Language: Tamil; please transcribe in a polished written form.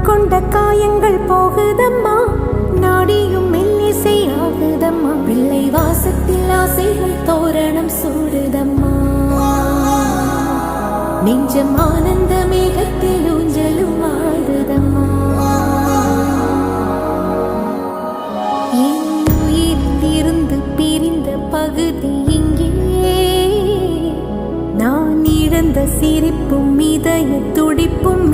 கொண்ட காயங்கள் போகுதம்மா, நாடியும் மெல்லிசை ஆகுதம்மா, பிள்ளை வாசத்தில் ஆசைகள் தோரணம் சூடுதம்மா, நெஞ்சம் ஆனந்த மேகத்தில் ஊஞ்சலும் ஆடுதம்மா. என் உயிரிலிருந்து பிரிந்த பகுதி இங்கே, நான் இழந்த சிரிப்பும் இதய துடிப்பும்